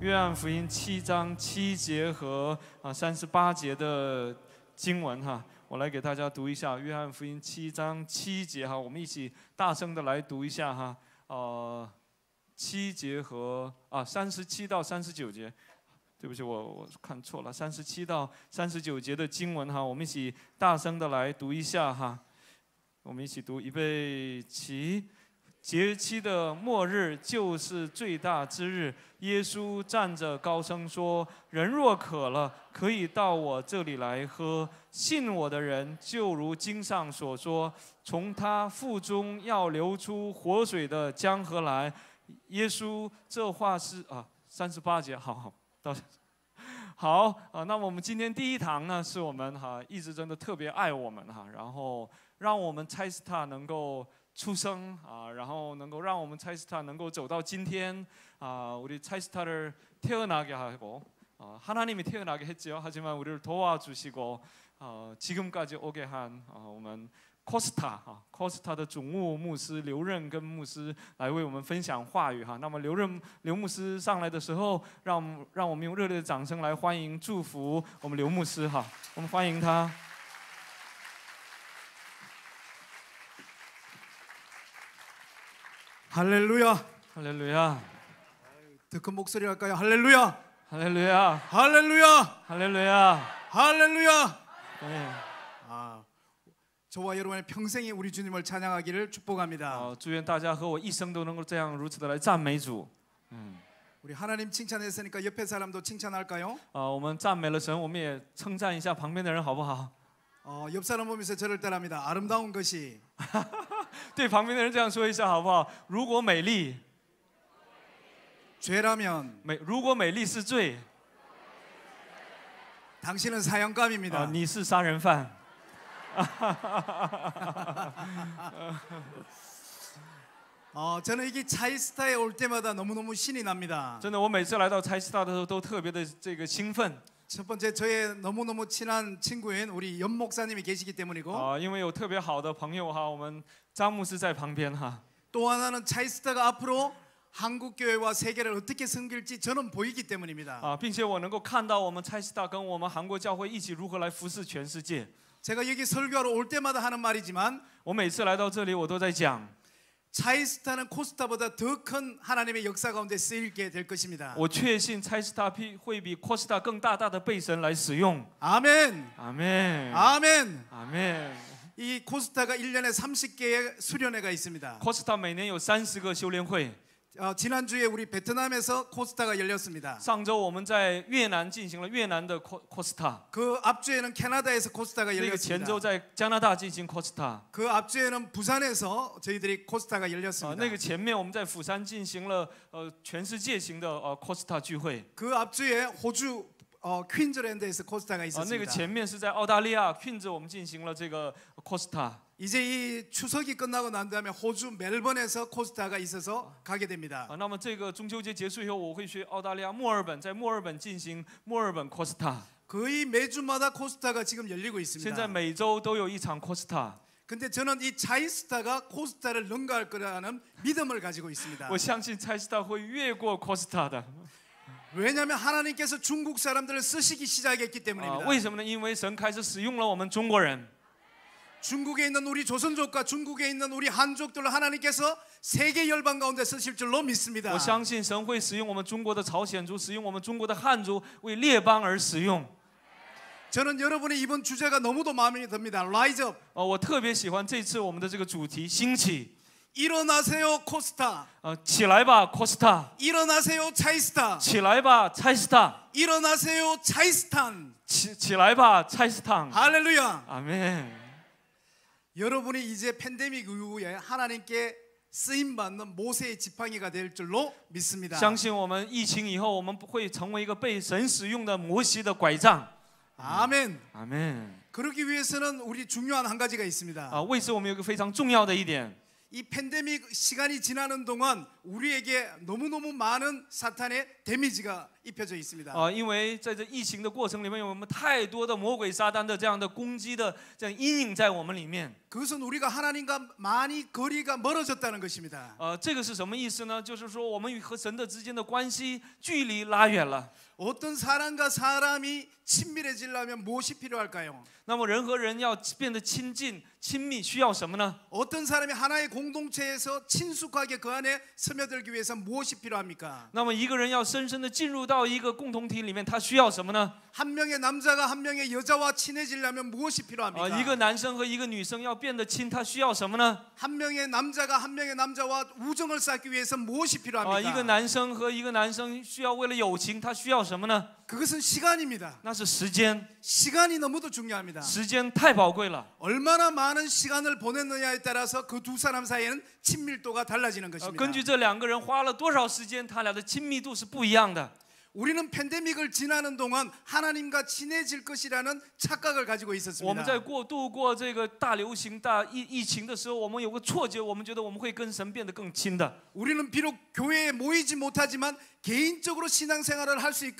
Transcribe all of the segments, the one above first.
约翰福音7章7节和38节的经文哈，我来给大家读一下约翰福音7章7节哈，我们一起大声的来读一下哈。7节和37到39节，对不起，我看错了，37到39节的经文哈，我们一起大声的来读一下哈。我们一起读，预备起。节期的末日就是最大之日。耶稣站着高声说：“人若渴了，可以到我这里来喝。信我的人，就如经上所说，从他腹中要流出活水的江河来。”耶稣这话是38节，好，到。好那么我们今天第一堂呢，是我们一直真的特别爱我们然后让我们차이스타能够出生然后能够让我们차이스타能够走到今天우리 차이스타를 태어나게 하고 하나님이 태어나게 했죠. 하지만 우리를 도와주시고 지금까지 오게 한我们코스타的总务牧师刘任跟牧师来为我们分享话语那么刘牧师上来的时候，让我们用热烈的掌声来欢迎祝福我们刘牧师我们欢迎他。할렐루야. 할렐루야. 더 큰 목소리 할까요? 할렐루야. 할렐루야. 할렐루야. 할렐루야. 할렐루야. 네. 저와 여러분의 평생이 우리 주님을 찬양하기를 축복합니다. 祝愿大家和我一生都能够这样如此的来赞美主。 우리 하나님 칭찬했으니까 옆에 사람도 칭찬할까요? 我们赞美了神，我们也称赞一下旁边的人好不好？ 옆 사람 보면서 저를 따라합니다. 아름다운 것이 对旁边的人这样说一下好不好？如果美丽 죄라면 如果美丽是罪 당신은 사형감입니다. 你是杀人犯。 저는 이게 차이스타에 올 때마다 너무너무 신이 납니다. 真的，我每次来到차이스타的时候都特别的这个兴奋。 첫 번째 저의 너무너무 친한 친구인 우리 연 목사님이 계시기 때문이고 因为有特别好的朋友我们张牧师在旁边또 하나는 차이스타가 앞으로 한국 교회와 세계를 어떻게 섬길지 저는 보이기 때문입니다. 并且我能够看到我们차이스타跟我们韩国教会一起如何来服侍全世界。 제가 여기 설교하러 올 때마다 하는 말이지만 我每次来到这里我都在讲 차이스타는 코스타보다 더 큰 하나님의 역사 가운데 쓰이게 될 것입니다. 我确信차이스타会比코스타更大的被神来使用。 아멘. 아멘. 아멘. 아멘. 이 코스타가 1년에 30개의 수련회가 있습니다. 코스타 每年有30个修炼会。 지난주에 우리 베트남에서 코스타가 열렸습니다. 上周我们在越南进行了越南的코스타。 그 앞주에는 캐나다에서 코스타가 那个 열렸습니다. 前周在加拿大进行코스타。 그 앞주에는 부산에서 저희들이 코스타가 那 열렸습니다. 个前面我们在釜山进行了全世界型的코스타聚会。 그 앞주에 호주 퀸즐랜드에서 코스타가 那个 있었습니다. 前面是在澳大利亚 퀸즈 我们进行了这个코스타。 이제 이 추석이 끝나고 난 다음에 호주 멜번에서 코스타가 있어서 가게 됩니다. 那么这个中秋节结束以后，我会去澳大利亚墨尔本，在墨尔本进行墨尔本 코스타。 거의 매주마다 코스타가 지금 열리고 现在 있습니다. 每周都有一场 코스타。 근데 저는 이 차이스타가 코스타를 능가할 거라는 믿음을 가지고 있습니다. 我相信차이스타会越过 코스타 的。 왜냐하면 하나님께서 중국 사람들을 쓰시기 시작했기 때문입니다. 为什么呢？因为神开始使用了我们中国人。 중국에 있는 우리 조선족과 중국에 있는 우리 한족들을 하나님께서 세계 열방 가운데 쓰실 줄로 믿습니다. 我相信神会使用我们中国的朝鲜族，使用我们中国的汉族，为列邦而使用。 저는 여러분의 이번 주제가 너무도 마음에 듭니다. Rise up. 我特别喜欢这次我们的这个主题兴起。 일어나세요 코스타. 起来吧 코스타。 일어나세요 차이스타. 起来吧차이스타。 일어나세요 차이스탄. 起来吧차이스타。 할렐루야. 아멘. 여러분이 이제 팬데믹 이후에 하나님께 쓰임 받는 모세의 지팡이가 될 줄로 믿습니다. 相信我们疫情以后，我们会成为一个被神使用的摩西的拐杖。 아멘. 아멘. 그러기 위해서는 우리 중요한 한 가지가 있습니다. 为此我们有一个非常重要的一点。 이 팬데믹 시간이 지나는 동안 우리에게 너무너무 많은 사탄의 데미지가 입혀져 있습니다. 因为在这疫情的过程里面，有我们太多的魔鬼撒旦的这样的攻击的这样阴影在我们里面。 그것은 우리가 하나님과 많이 거리가 멀어졌다는 것입니다. 这个是什么意思呢？就是说我们和神的之间的关系距离拉远了。 어떤 사람과 사람이 친밀해지려면 무엇이 필요할까요? 那么人和人要变得亲近、亲密，需要什么呢？ 어떤 사람이 하나의 공동체에서 친숙하게 그 안에 스며들기 위해서 무엇이 필요합니까? 那么一个人要深深的进入到一个共同体里面，他需要什么呢？ 한 명의 남자가 한 명의 여자와 친해지려면 무엇이 필요합니까? 一个男生和一个女生要变得亲，他需要什么呢？ 한 명의 남자가 한 명의 남자와 우정을 쌓기 위해서 무엇이 一个 필요합니까? 男生和一个男生需要为了友情，他需要什么呢？ 그것은 시간입니다. 那是时间， 시간이 너무도 중요합니다. 时间太宝贵了。 얼마나 많은 시간을 보냈느냐에 따라서 그 두 사람 사이에는 친밀도가 달라지는 것입니다. 根据这两个人花了多少时间，他俩的亲密度是不一样的。 우리는 팬데믹을 지나는 동안 하나님과 친해질 것이라는 착각을 가지고 我们在 있었습니다. 度过这个大流行、疫情的时候，我们有个错觉，我们觉得我们会跟神变得更亲的。 우리는 비록 교회에 모이지 못하지만 개인적으로 신앙생활을 할 수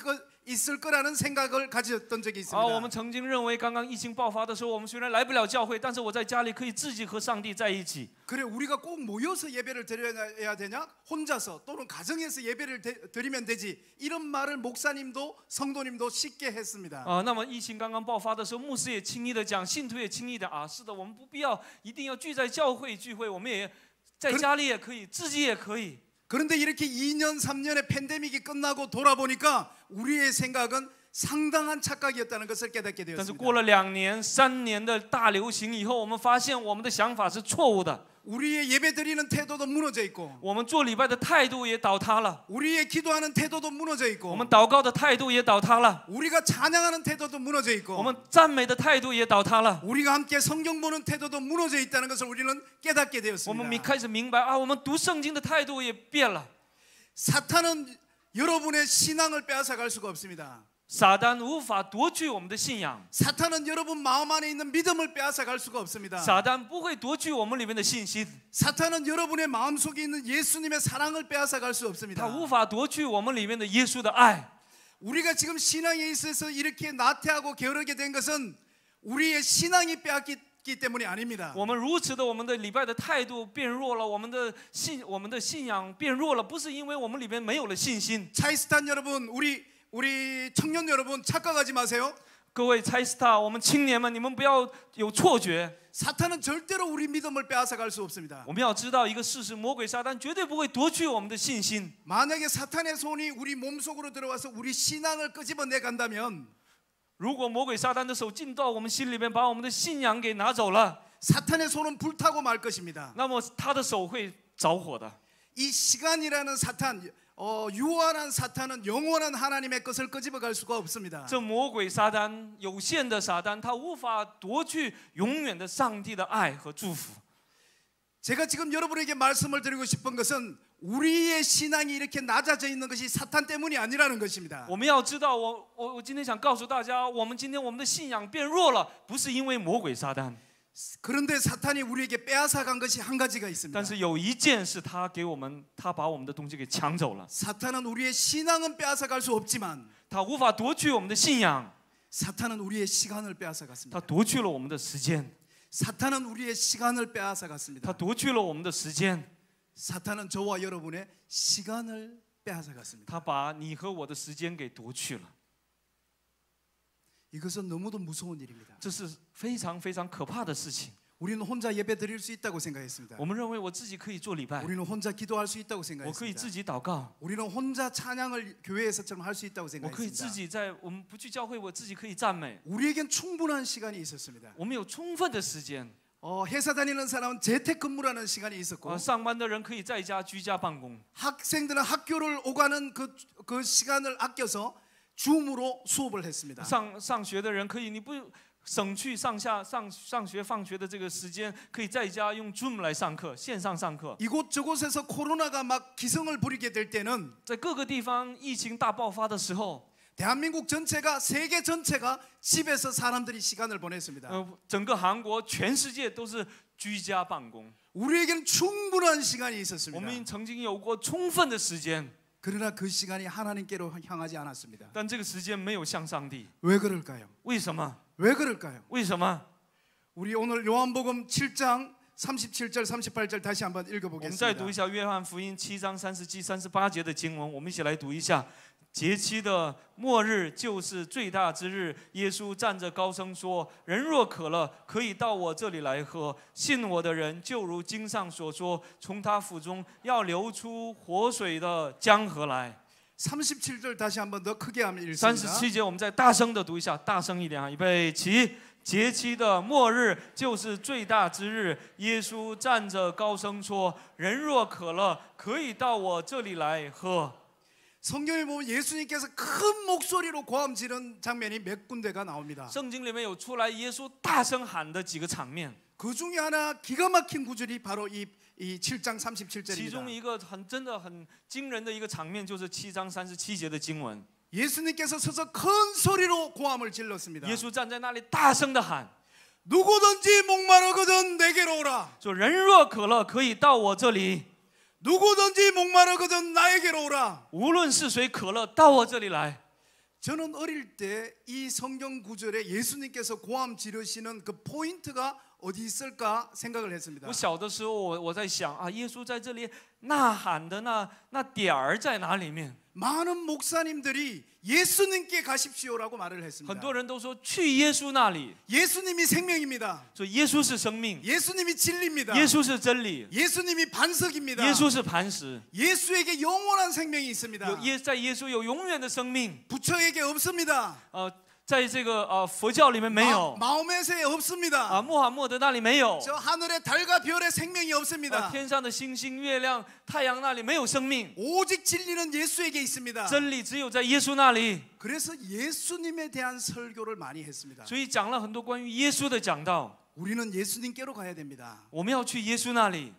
있을 거라는 생각을 가졌던 적이 我们 있습니다. 曾经认为，刚刚疫情爆发的时候，我们虽然来不了教会，但是我在家里可以自己和上帝在一起。 그래 우리가 꼭 모여서 예배를 드려야 되냐? 혼자서 또는 가정에서 예배를 드리면 되지. 이런 말을 목사님도 성도님도 쉽게 했습니다. 那么疫情刚刚爆发的时候，牧师也轻易的讲，信徒也轻易的是的，我们不必要一定要聚在教会聚会，我们也在家里也可以，自己也可以。 그런데 이렇게 2년 3년의 팬데믹이 끝나고 돌아보니까 우리의 생각은 상당한 착각이었다는 것을 깨닫게 但是过 되었습니다. 了2年、3年的大流行以后，我们发现我们的想法是错误的， 우리의 예배 드리는 태도도 무너져 있고 我们做礼拜的态度也倒塌了， 우리의 기도하는 태도도 무너져 我 있고 们祷告的态度也倒塌了， 우리가 찬양하는 태도도 무너져 我 있고 们赞美的态度也倒塌了。 우리가 함께 성경 보는 태도도 무너져 있다는 것을 우리는 깨닫게 我们 되었습니다. 开始明白我们读圣经的态度也变了。 사탄은 여러분의 신앙을 빼앗아갈 수가 없습니다. 撒旦无法夺去我们的信仰， 사탄은 여러분 마음 안에 있는 믿음을 빼앗아갈 수가 없습니다. 撒旦不会夺去我们里面的信心， 사탄은 여러분의 마음속에 있는 예수님의 사랑을 빼앗아갈 수 他 없습니다. 无法夺去我们里面的耶稣的爱。 우리가 지금 신앙에 있어서 이렇게 나태하고 게으르게 된 것은 우리의 신앙이 빼앗기 때문이 아닙니다. 我们如此的，我们的礼拜的态度变弱了，我们的信仰变弱了，不是因为我们里面没有了信心。 차이스탄 여러분, 우리 청년 여러분 착각하지 마세요. 各位差斯塔，我们青年们，你们不要有错觉。 사탄은 절대로 우리 믿음을 빼앗아갈 수 없습니다. 我们要知道一个事实，魔鬼撒旦绝对不会夺去我们的信心。 만약에 사탄의 손이 우리 몸속으로 들어와서 우리 신앙을 끄집어내 간다면 如果魔鬼撒旦的手进到我们心里面，把我们的信仰给拿走了， 사탄의 손은 불타고 말 것입니다. 那么他的手会着火的。 이 시간이라는 사탄, 유한한 사탄은 영원한 하나님의 것을 끄집어갈 수가 없습니다. 这魔鬼撒旦，有限的撒旦，他无法夺去永远的上帝的爱和祝福。 제가 지금 여러분에게 말씀을 드리고 싶은 것은 우리의 신앙이 이렇게 낮아져 있는 것이 사탄 때문이 아니라는 것입니다. 我们要知道，我今天想告诉大家，我们今天我们的信仰变弱了，不是因为魔鬼撒旦， 그런데 사탄이 우리에게 빼앗아간 것이 한 가지가 있습니다. 但是有一件是他把我们的东西给抢走了。 사탄은 우리의 신앙은 빼앗아갈 수 없지만 他无法夺去我们的信仰， 사탄은 우리의 시간을 빼앗아갔습니다. 他夺去了我们的时间， 사탄은 우리의 시간을 빼앗아갔습니다. 他夺去了我们的时间， 사탄은 저와 여러분의 시간을 빼앗아갔습니다. 他把你和我的时间给夺去了。 이것은 너무도 무서운 일입니다. 这是非常非常可怕的事情。 우리는 혼자 예배 드릴 수 있다고 생각했습니다. 我们认为我自己可以做礼拜， 우리는 혼자 기도할 수 있다고 我可以 생각했습니다. 自己祷告， 우리는 혼자 찬양을 교회에서처럼 할 수 있다고 我可以自 생각했습니다. 己在我们不去教会，我自己可以赞美。 우리에겐 충분한 시간이 있었습니다. 我们有充分的时间。 회사 다니는 사람은 재택근무라는 시간이 있었고 上班的人可以在家居家办公， 학생들은 학교를 오가는 그 시간을 아껴서 줌으로 수업을 했습니다. 上学的人可以，你不省去上学放学的这个时间，可以在家用 Zoom 来上课，线上上课。 이곳저곳에서 코로나가 막 기승을 부리게 될 때는 在各个地方疫情大爆发的时候， 대한민국 전체가 세계 전체가 집에서 사람들이 시간을 보냈습니다. 整个韩国、全世界都是居家办公。 우리에게는 충분한 시간이 我 있었습니다. 们曾经有过充分的时间， 그러나 그 시간이 하나님께로 향하지 않았습니다. 但这个时间没有向上帝。 왜 그럴까요? 为什么？ 왜 그럴까요? 为什么？ 우리 오늘 요한복음 7장 37절 38절 다시 한번 我们再读 읽어보겠습니다. 一下约翰福音7章37、38节的经文，我们一起来读一下。节期的末日就是最大之日。耶稣站着高声说：“人若渴了，可以到我这里来喝。信我的人，就如经上所说，从他腹中要流出活水的江河来。” 37절 다시 한번 더 크게 한번 읽습니다. 37节，我们再大声的读一下，大声一点啊！预备起。节期的末日就是最大之日。耶稣站着高声说：“人若渴了，可以到我这里来喝。” 성경에 보면 예수님께서 큰 목소리로 고함 지른 장면이 몇 군데가 나옵니다. 圣经里面有出来耶稣大声喊的几个场面， 그 중에 하나 기가 막힌 구절이 바로 이 7장 37절입니다. 其中一个真的很惊人的一个场面，就是7章37节的经文。 예수님께서 서서 큰 소리로 고함을 질렀습니다. 耶稣站在那里大声的喊 누구든지 목마르거든 내게로 오라. 说：“人若渴了，可以到我这里。 누구든지 목마르거든 나에게로 오라. 无论是谁渴了，到我这里来。” 저는 어릴 때 이 성경 구절에 예수님께서 고함 지르시는 그 포인트가 어디 있을까 생각을 했습니다. 我小的时候，我在想啊，耶稣在这里呐喊的那点儿在哪里面？ 많은 목사님들이 예수님께 가십시오라고 말을 했습니다. 很多人都说去耶稣那里， 예수님이 생명입니다. 说耶稣是生命， 예수님이 진리입니다. 耶稣是真理， 예수님이 반석입니다. 耶稣是磐石， 예수에게 영원한 생명이 있습니다. 在耶稣有永远的生命。 부처에게 없습니다. 在这个佛教里面没有， 마호메트에 없습니다. 穆罕默德那里没有， 저 하늘의 달과 별의 생명이 없습니다. 天上的星星、月亮、太阳那里没有生命， 오직 진리는 예수에게 있습니다. 真理只有在耶稣那里。 그래서 예수님에 대한 설교를 많이 했습니다. 所以讲了很多关于耶稣的讲道， 우리는 예수님께로 가야 됩니다. 我们要去耶稣那里。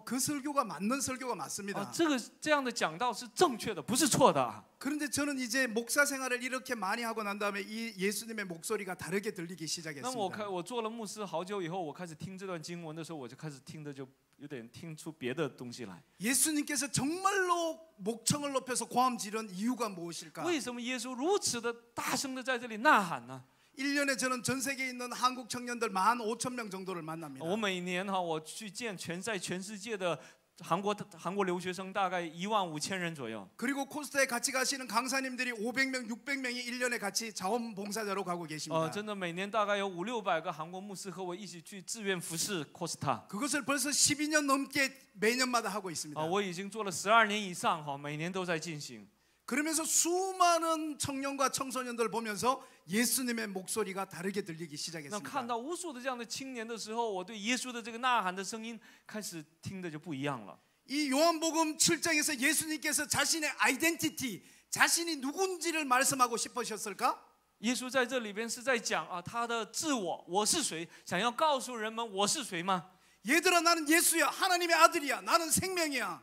그 설교가 맞는 설교가 맞습니다. 这样的讲道是正确的，不是错的。 그런데 저는 이제 목사 생활을 이렇게 많이 하고 난 다음에 이 예수님의 목소리가 다르게 들리기 那么 시작했습니다. 我做了牧师好久以后，我开始听这段经文的时候，我就开始听的就有点听出别的东西来。 예수님께서 정말로 목청을 높여서 고함 지른 이유가 무엇일까? 为什么耶稣如此的大声的在这里呐喊呢？ 1년에 저는 전 세계에 있는 한국 청년들 15,000명 정도를 만납니다. 我每年我去见在全世界的韩国留学生大概15000人左右。 그리고 코스타에 같이 가시는 강사님들이 500명, 600명이 1년에 같이 자원봉사자로 가고 계십니다. 真的每年大概有500-600个韩国牧师和我一起去志愿服侍 Costa。 그것을 벌써 12년 넘게 매년마다 하고 있습니다. 我已经做了12年以上每年都在进行。 그러면서 수많은 청년과 청소년들 보면서 예수님의 목소리가 다르게 들리기 那 시작했습니다. 看到无数的这样的青年的时候，我对耶稣的这个呐喊的声音开始听的就不一样了。 이 요한복음 7장에서 예수님께서 자신의 아이덴티티, 자신이 누군지를 말씀하고 싶으셨을까? 耶稣在这里边是在讲他的自我，我是谁，想要告诉人们我是谁吗？ 얘들아 나는 예수야, 하나님의 아들이야, 나는 생명이야.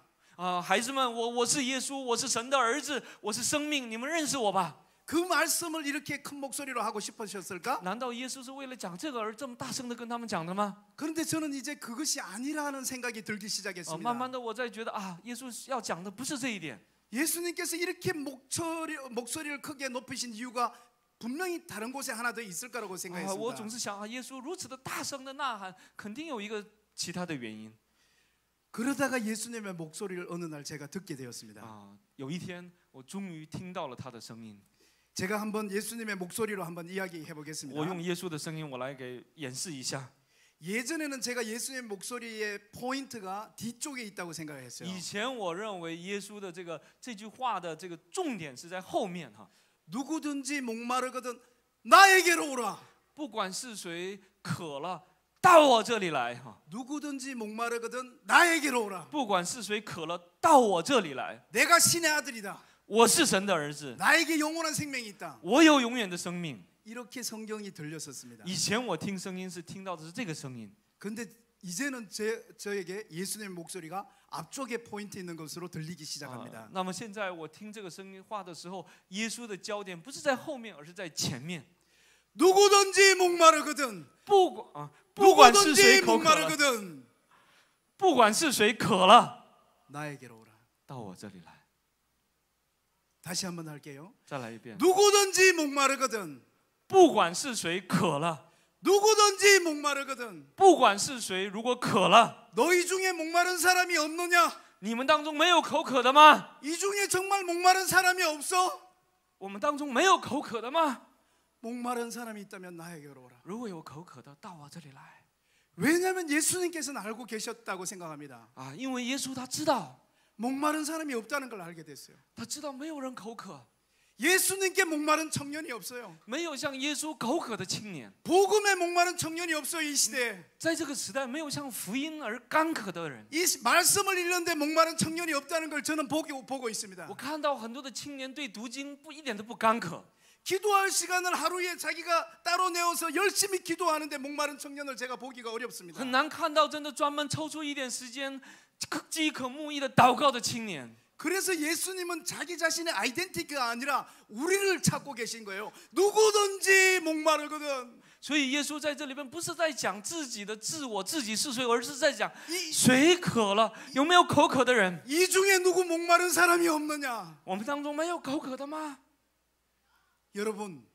孩子们，我是耶稣，我是神的儿子，我是生命，你们认识我吧？ 그 말씀을 이렇게 큰 목소리로 하고 싶으셨을까? 难道耶稣是为了讲这个而这么大声的跟他们讲的吗？ 그런데 저는 이제 그것이 아니라는 생각이 들기 慢 시작했습니다. 慢的我在觉得耶稣要讲的不是这一点。 예수님께서 이렇게 목소리를 크게 높이신 이유가 분명히 다른 곳에 하나 더 있을 거라고 我 생각했습니다. 总是想耶稣如此的大声的呐喊，肯定有一个其他的原因。 그러다가 예수님의 목소리를 어느 날 제가 듣게 되었습니다. 有一天我终于听到了他的声音。 제가 한번 예수님의 목소리로 한번 이야기해 보겠습니다. 我用耶稣的声音，我来给演示一下。 예전에는 제가 예수님 목소리의 포인트가 뒤쪽에 있다고 생각을 했어요. 以前我认为耶稣的这句话的这个重点是在后面 누구든지 목마르거든 나에게로 오라. 不管是谁渴了，到我这里来 누구든지 목마르거든 나에게로 오라. 不管是谁渴了，到我这里来。 내가 신의 아들이다. 我是神的儿子， 나에게 영원한 생명이 있다. 我有永远的生命。 이렇게 성경이 들렸었습니다. 以前我听声音是听到的是这个声音， 근데 이제는 저에게 예수님의 목소리가 앞쪽에 포인트 있는 것으로 들리기 시작합니다. 那么现在我听这个声音话的时候，耶稣的焦点不是在后面，而是在前面。 누구든지 목마르거든 不管是谁 누구든지 口渴了， 목마르거든 不管是谁渴了， 나에게로 오라. 到我这里来。 다시 한번 할게요. 再来一遍， 누구든지 목마르거든. 不管是谁渴了， 누구든지 목마르거든. 不管是谁，如果渴了， 너희 중에 목마른 사람이 없느냐? 你们当中没有口渴的吗？ 이 중에 정말 목마른 사람이 없어? 我们当中没有口渴的吗？ 목마른 사람이 있다면 나에게로 오라. 如果有口渴的，到我这里来 왜냐하면 예수님께서는 알고 계셨다고 생각합니다. 啊！因为耶稣他知道， 목마른 사람이 없다는 걸 알게 됐어요. 他知道没有人口渴， 예수님께 목마른 청년이 없어요. 没有像耶稣口渴的青年， 복음에 목마른 청년이 없어요. 이 시대에. 在这个时代没有像福音而干渴的人。 이 말씀을 읽는데 목마른 청년이 없다는 걸 저는 보고 있습니다. 我看到很多的青年对读经一点都不干渴， 기도할 시간을 하루에 자기가 따로 내어서 열심히 기도하는데 목마른 청년을 제가 보기가 어렵습니다. 很难看到真的专门抽出一点时间饥渴慕义的祷告的青年。 그래서 예수님은 자기 자신의 아이덴티티가 아니라 우리를 찾고 계신 거예요. 누구든지 목마르거든. 所以耶稣在这里边不是在讲自己的自我，自己是谁，而是在讲谁渴了，有没有口渴的人？ 이 중에 누구 목마른 사람이 없느냐? 我们当中没有口渴的吗？ 여러분,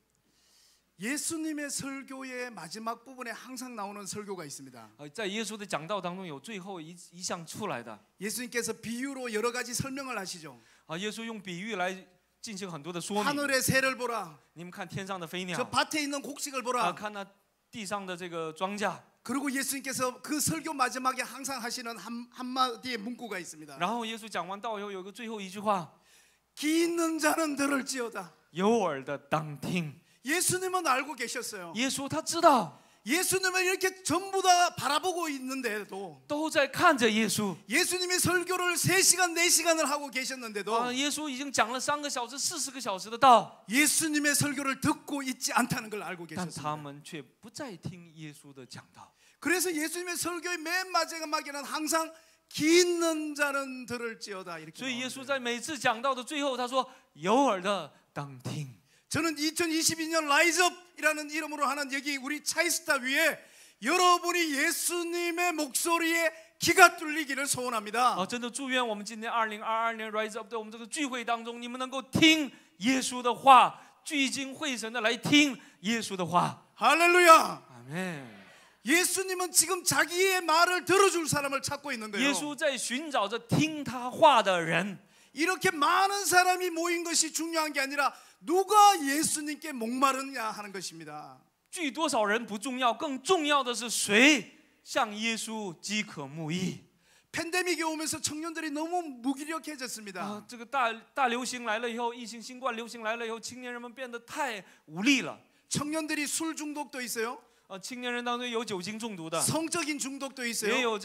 예수님의 설교의 마지막 부분에 항상 나오는 설교가 있습니다. 在耶稣的讲道当中有最后一项出来的 예수님께서 비유로 여러 가지 설명을 하시죠. 啊，耶稣用比喻来进行很多的说明。 하늘의 새를 보라. 你们看天上的飞 저 鸟， 밭에 있는 곡식을 啊， 보라. 看那地上的这个庄稼。 그리고 예수님께서 그 설교 마지막에 항상 하시는 한마디의 문구가 있습니다. 然后耶稣讲完道以后，有个最后一句话： 귀 있는 자는 들을지어다. 有耳的当听。 예수님은 알고 계셨어요. 耶稣他知道， 예수님을 이렇게 전부 다 바라보고 있는데도 都在看着耶稣。 예수님이 설교를 3시간 4시간을 하고 계셨는데도 啊，耶稣已经讲了3个小时、40个小时的道， 예수님의 설교를 듣고 있지 않다는 걸 알고 但他 계셨습니다. 们却不再听耶稣的讲道。 그래서 예수님의 설교의 맨 마지막에는 항상 귀 있는 자는 들을지어다 이렇게 所以耶稣 나오는데요. 在每次讲道的最后，他说：“有耳的当听。” 저는 2022년 라이즈업이라는 이름으로 하는 여기 우리 차이스타 위에 여러분이 예수님의 목소리에 귀가 뚫리기를 소원합니다. 啊，真的祝愿我们今天2022年 Rise Up 的我们这个聚会当中，你们能够听耶稣的话，聚精会神的来听耶稣的话。 할렐루야. 阿门。 예수님은 지금 자기의 말을 들어줄 사람을 찾고 있는 耶 거예요. 稣在寻找着听他话的人。 이렇게 많은 사람이 모인 것이 중요한 게 아니라 누가 예수님께 목마르냐 하는 것입니다. 聚多少人不重要，更重要的是谁向耶稣饥渴慕义。 팬데믹이 오면서 청년들이 너무 무기력해졌습니다. 啊，这个大流行来了以后，疫情新冠流行来了以后，青年人们变得太无力了。 청년들이 술 중독도 있어요. 青年人当中有酒精中毒的， 성적인 중독도 也 있어요. 有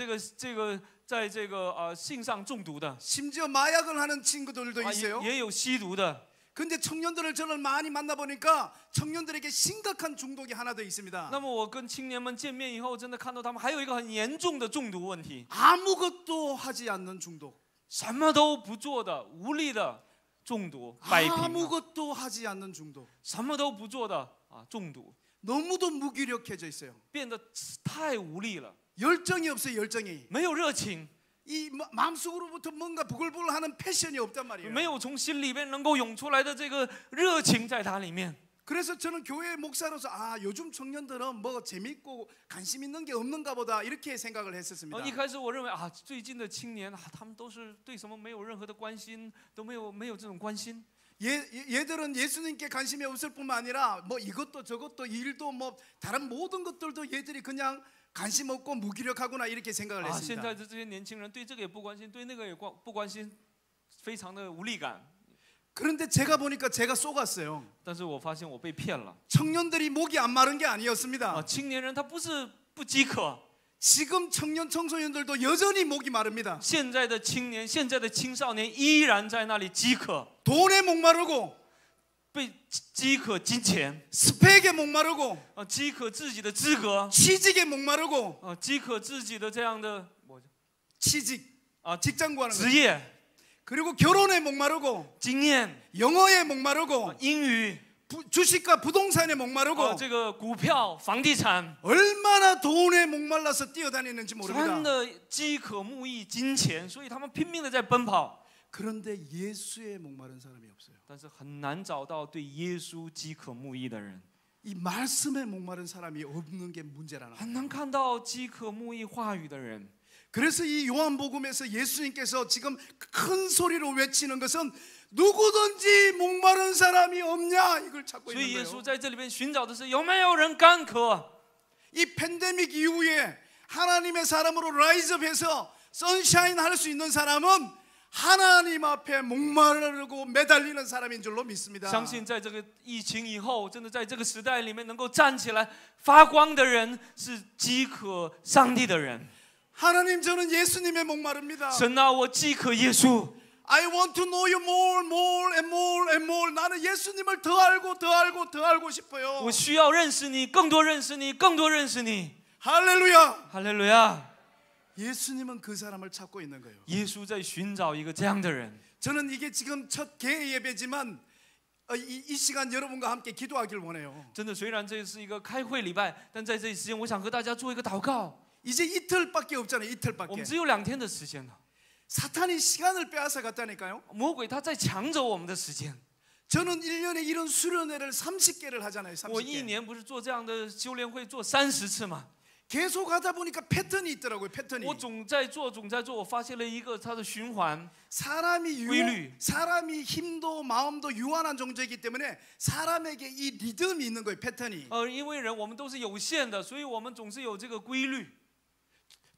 在这个性上中毒的， 심지어 마약을 하는 친구들도 啊， 있어요. 也有吸毒的。 근데 청년들을 저는 많이 만나보니까 청년들에게 심각한 중독이 하나 더 있습니다. 那么我跟青年们见面以后，真的看到他们还有一个很严重的中毒问题， 아무것도 하지 않는 중독. 什么都不做的无力的中毒，摆平了， 아무것도 하지 않는 중독. 什么都不做的啊中毒， 너무도 무기력해져 있어요. 变得太无力了， 열정이 없어요. 열정이. 没有热情， 이 마음속으로부터 뭔가 부글부글하는 패션이 없단 말이에요. 没有从心里边能够涌出来的这个热情在它里面。 그래서 저는 교회 목사로서 요즘 청년들은 뭐 재밌고 관심 있는 게 없는가 보다 이렇게 생각을 했었습니다. 一开始我认为最近的青年他们都是对什么没有任何的关心，都没有这种关心。 얘들은 예수님께 관심이 없을 뿐만 아니라 뭐 이것도 저것도 일도 뭐 다른 모든 것들도 얘들이 그냥 관심 없고 무기력하구나 이렇게 생각을 现 했습니다. 在的这些年轻人对这个也不关心，对那个也不关心，非常的无力感。 그런데 제가 보니까 제가 속았어요. 但是我发现我被骗了。 청년들이 목이 안 마른 게 아니었습니다. 青年人他不是不饥渴， 지금 청년 청소년들도 여전히 목이 마릅니다. 现在的青年、现在的青少年依然在那里饥渴， 돈에 목마르고 被饥渴金钱， 스펙에 목마르고 饥渴自己的资格， 취직에 목마르고 饥渴自己的这样的 취직 직장 구하는 거 职业、 그리고 결혼에 목마르고 经验、 영어에 목마르고 英语、 주식과 부동산에 목마르고 这个股票、房地产， 얼마나 돈에 목말라서 뛰어다니는지 真 모릅니다. 的饥渴慕义金钱，所以他们拼命的在奔跑。 그런데 예수에 목마른 사람이 없어요. 但是很难找到对耶稣饥渴慕义的人， 이 말씀에 목마른 사람이 없는 게 문제라는 거예요. 很难看到饥渴慕义话语的人。 그래서 이 요한복음에서 예수님께서 지금 큰 소리로 외치는 것은 누구든지 목마른 사람이 없냐 이걸 찾고 所以 있는 耶稣 거예요. 在这里边寻找的是有没有人干渴。 이 팬데믹 이후에 하나님의 사람으로 라이즈업해서 선샤인 할 수 있는 사람은 하나님 앞에 목마르고 매달리는 사람인 줄로 믿습니다. 相信在这个疫情以后，真的在这个时代里面能够站起来发光的人，是饥渴上帝的人。 하나님 저는 예수님의 목마릅니다. 神啊，我饥渴耶稣。 I want to know you more, more and more and more. 나는 예수님을 더 알고 더 알고 더 알고 싶어요. 我需要认识你，更多认识你，更多认识你。 할렐루야. 哈利路亚！ 예수님은 그 사람을 찾고 있는 거예요. 耶稣在寻找一个这样的人。 저는 이게 지금 첫 개회 예배지만 이 시간 여러분과 함께 기도하길 원해요. 真的，虽然这是一个开会礼拜，但在这一时间，我想和大家做一个祷告。 이제 이틀밖에 없잖아요. 我 이틀밖에. 们只有2天的时间了， 사탄이 시간을 빼앗아 갔다니까요. 魔鬼他在抢走我们的时间。 저는 1년에 이런 수련회를 30개를 하잖아요. 我一 30개. 年不是做这样的修炼会做30次吗？ 계속 하다 보니까 패턴이 있더라고요. 패턴이. 我总在做，我发现了一个它的循环。 사람이规律. 사람이 힘도 마음도 유한한 존재이기 때문에 사람에게 이 리듬이 있는 거예요. 패턴이. 因为人我们都是有限的，所以我们总是有这个规律。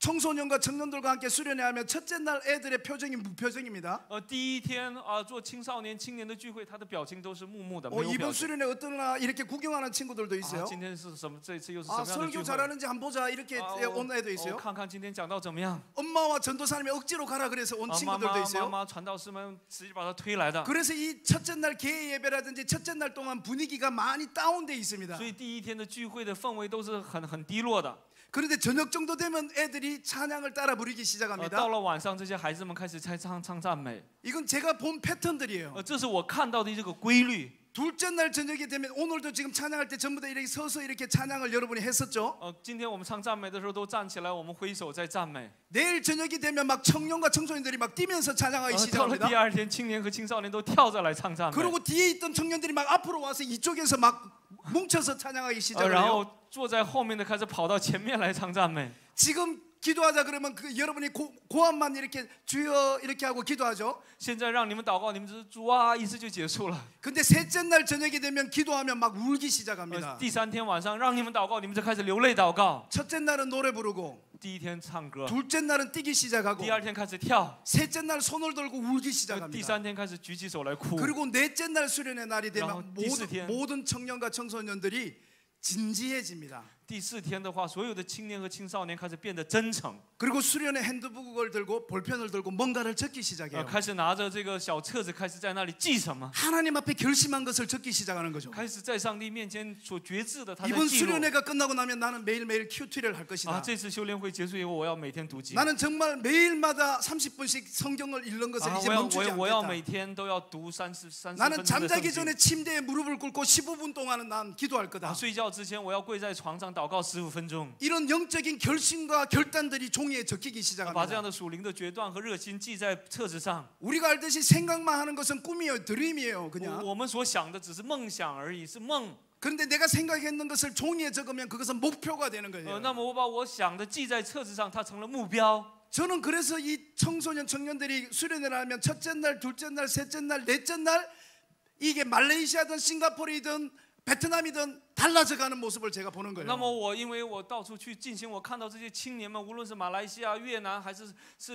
청소년과 청년들과 함께 수련회 하면 첫째 날 애들의 표정이 무표정입니다. 第一天做青少年、青年的聚会，他的表情都是木木的，没有表 이번 情。 수련회 어떠나 이렇게 구경하는 친구들도 있어요. 今天是什么？这次又是什 아 么样的聚 설교 会？ 잘하는지 한번 보자 이렇게 온 애도 있어요. 看看今天讲到怎么样？ 엄마와 전도사님이 억지로 가라 그래서 온 妈 친구들도 妈、妈 있어요. 妈、传道师们直接把他推来的。 그래서 이 첫째 날 개회 예배라든지 첫째 날 동안 분위기가 많이 다운돼 있습니다. 所以第一天的聚会的氛围都是很低落的。 그런데 저녁 정도 되면 애들이 찬양을 따라 부르기 시작합니다. 到了晚上，这些孩子们开始唱赞美。 이건 제가 본 패턴들이에요. 这是我看到的这个规律。 둘째 날 저녁이 되면 오늘도 지금 찬양할 때 전부 다 이렇게 서서 이렇게 찬양을 여러분이 했었죠. 今天我们唱赞美的时候都站起来，我们挥手在赞美。 내일 저녁이 되면 막 청년과 청소년들이 막 뛰면서 찬양하기 到了 시작합니다. 第二天，青年和青少年都跳着来唱赞美。 그리고 뒤에 있던 청년들이 막 앞으로 와서 이쪽에서 막 뭉쳐서 찬양하기 시작을 然 해요. 后坐在后面的开始跑到前面来唱赞美。 지금 기도하자 그러면 여러분이 고함만 이렇게 주여 이렇게 하고 기도하죠. 现在让你们祷告，你们只是主啊，一次就结束了。 근데 셋째 날 저녁이 되면 기도하면 막 울기 시작합니다. 第3天晚上让你们祷告，你们就开始流泪祷告。 첫째 날은 노래 부르고 第一天唱歌， 둘째 날은 뛰기 시작하고 第二天开始跳， 셋째 날 손을 들고 울기 第 시작합니다. 3天开始举起手来哭。 그리고 넷째 날 수련의 날이 되면然后第四天。 모든 청년과 청소년들이 진지해집니다. 第4天的话，所有的青年和青少年开始变得真诚， 그리고 수련의 핸드북을 들고 볼펜을 들고 뭔가를 적기 시작해요. 开始拿着这个小册子，开始在那里记什么， 하나님 앞에 결심한 것을 적기 시작하는 거죠. 开始在上帝面前所决志的，他在 이번 记录。 수련회가 끝나고 나면 나는 매일매일 QT를 할 것이다. 这次修炼会结束以后，我要每天读经。 나는 정말 매일마다 30분씩 성경을 읽는 것을 이제 멈추지 我要 않겠다. 每天都要读30 나는 分钟的圣 잠자기 经。 전에 침대에 무릎을 꿇고 15분 동안은 난 기도할 거다. 睡觉之前，我要跪在床上祷告15分钟。 이런 영적인 결심과 결단들이 종이에 적히기 把这样 시작합니다. 的属灵的决断和热心记在册子上。 우리가 알듯이 생각만 하는 것은 꿈이에요, 드림이에요, 그냥. 我们所想的只是梦想而已，是梦。 그런데 내가 생각했는 것을 종이에 적으면 그것은 목표가 되는 거예요. 那么我把我想的记在册子上，它成了目标。 저는 그래서 이 청소년 청년들이 수련회를 하면 첫째 날, 둘째 날, 셋째 날, 넷째 날 이게 말레이시아든 싱가포르이든 베트남이든 달라져가는 모습을 제가 보는 那么 거예요. 因为我到处去进行，我看到这些青年们，无论是马来西亚、越南还是